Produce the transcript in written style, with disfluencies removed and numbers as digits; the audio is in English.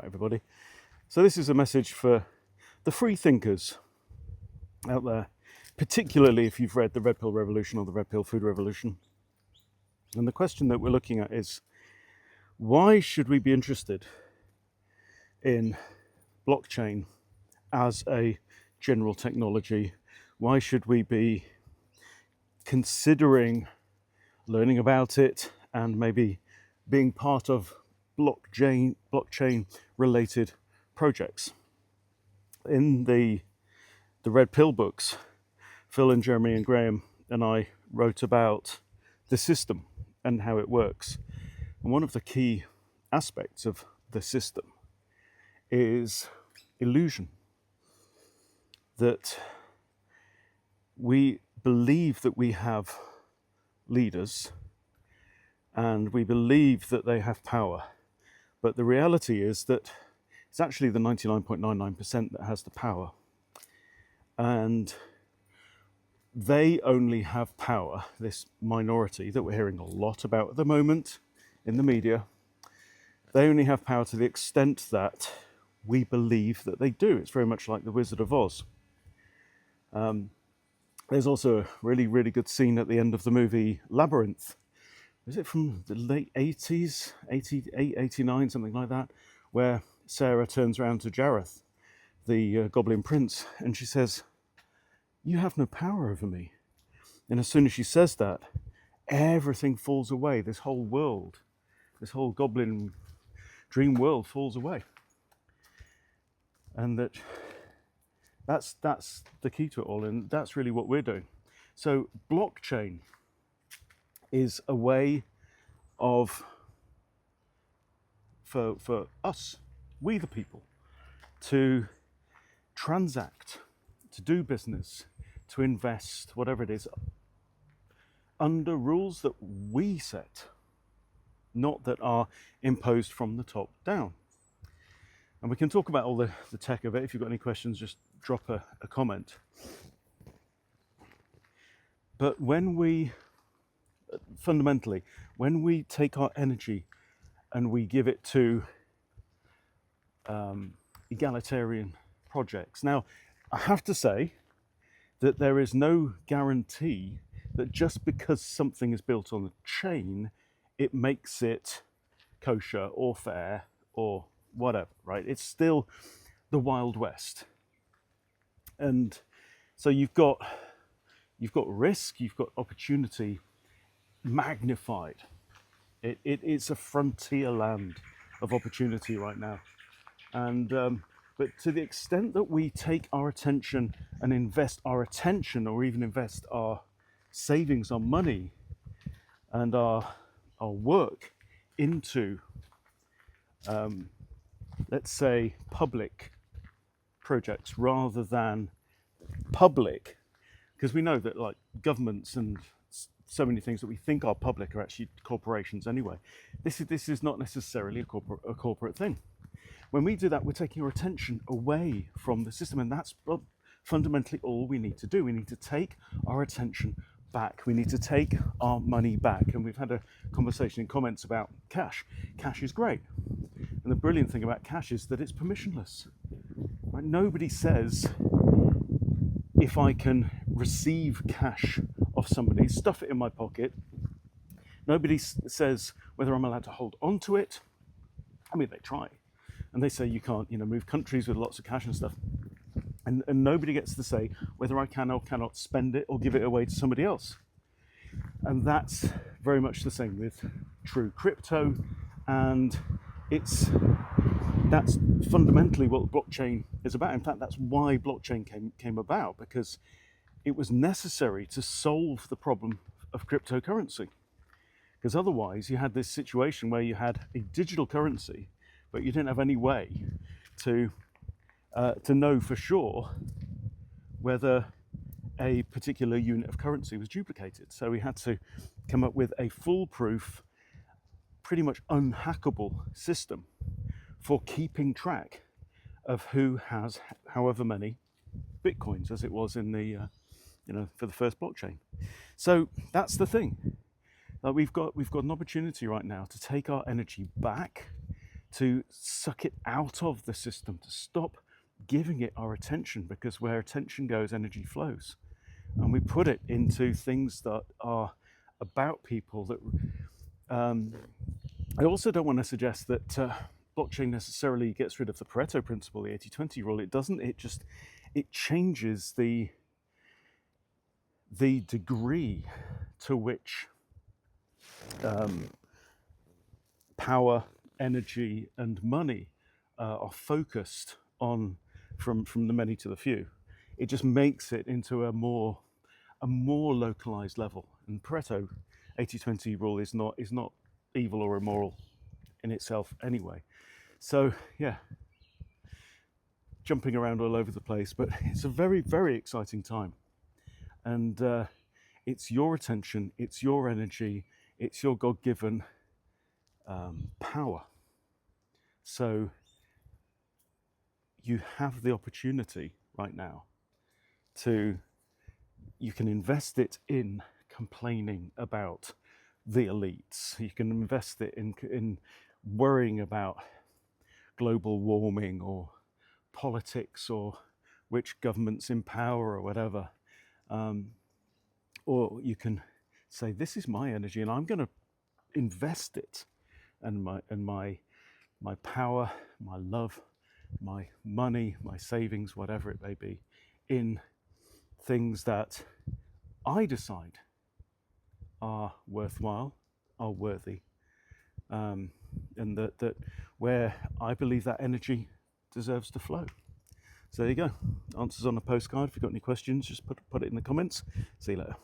right, everybody. So this is a message for the free thinkers out there, particularly if you've read The Red Pill Revolution or The Red Pill Food Revolution. And the question that we're looking at is, why should we be interested in blockchain as a general technology? Why should we be considering learning about it and maybe being part of blockchain related projects? In the Red Pill books, Phil and Jeremy and Graham and I wrote about the system and how it works. And one of the key aspects of the system is illusion. That we believe that we have leaders and we believe that they have power. But the reality is that it's actually the 99.99% that has the power. And they only have power, this minority that we're hearing a lot about at the moment in the media, they only have power to the extent that we believe that they do. It's very much like the Wizard of Oz. There's also a really, really good scene at the end of the movie Labyrinth. Is it from the late 80s, 88, 89, something like that, where Sarah turns around to Jareth, the Goblin Prince, and she says, "You have no power over me." And as soon as she says that, everything falls away. This whole world, this whole Goblin dream world falls away. And that's the key to it all, and that's really what we're doing. So blockchain is a way of, for us, we the people, to transact, to do business, to invest, whatever it is, under rules that we set, not that are imposed from the top down. And we can talk about all the tech of it. If you've got any questions, just drop a comment. But fundamentally, when we take our energy and we give it to egalitarian projects. Now, I have to say that there is no guarantee that just because something is built on a chain, it makes it kosher or fair or whatever, right? It's still the Wild West. And so you've got risk, you've got opportunity magnified. It's a frontier land of opportunity right now. And but to the extent that we take our attention and invest our attention, or even invest our savings, our money, and our work into, let's say, public projects rather than public, because we know that like governments and so many things that we think are public are actually corporations anyway. This is not necessarily a corporate thing. When we do that, we're taking our attention away from the system, and that's fundamentally all we need to do. We need to take our attention back. We need to take our money back. And we've had a conversation in comments about cash. Cash is great. And the brilliant thing about cash is that it's permissionless. Right? Nobody says, if I can receive cash off somebody, stuff it in my pocket. Nobody says whether I'm allowed to hold on to it. I mean, they try. And they say you can't, move countries with lots of cash and stuff. And nobody gets to say whether I can or cannot spend it or give it away to somebody else. And that's very much the same with true crypto. And that's fundamentally what blockchain is about. In fact, that's why blockchain came about, because it was necessary to solve the problem of cryptocurrency. Because otherwise you had this situation where you had a digital currency, but you didn't have any way to know for sure whether a particular unit of currency was duplicated. So we had to come up with a foolproof, pretty much unhackable system for keeping track of who has however many bitcoins, as it was in the for the first blockchain. So that's the thing. We've got an opportunity right now to take our energy back, to suck it out of the system, to stop giving it our attention, because where attention goes, energy flows. And we put it into things that are about people that I also don't want to suggest that blockchain necessarily gets rid of the Pareto principle, the 80-20 rule. It doesn't. It changes the degree to which power, energy, and money are focused on from the many to the few. It just makes it into a more localized level. And Pareto 80-20 rule is not evil or immoral in itself anyway. So yeah, jumping around all over the place, but it's a very, very exciting time. And it's your attention, it's your energy, it's your God-given power. So you have the opportunity right now you can invest it in complaining about the elites. You can invest it in worrying about global warming or politics or which government's in power or whatever. Or you can say, this is my energy and I'm going to invest it, and my power, my love, my money, my savings, whatever it may be, in things that I decide are worthwhile, are worthy, and that where I believe that energy deserves to flow. So there you go. Answers on a postcard. If you've got any questions, just put it in the comments. See you later.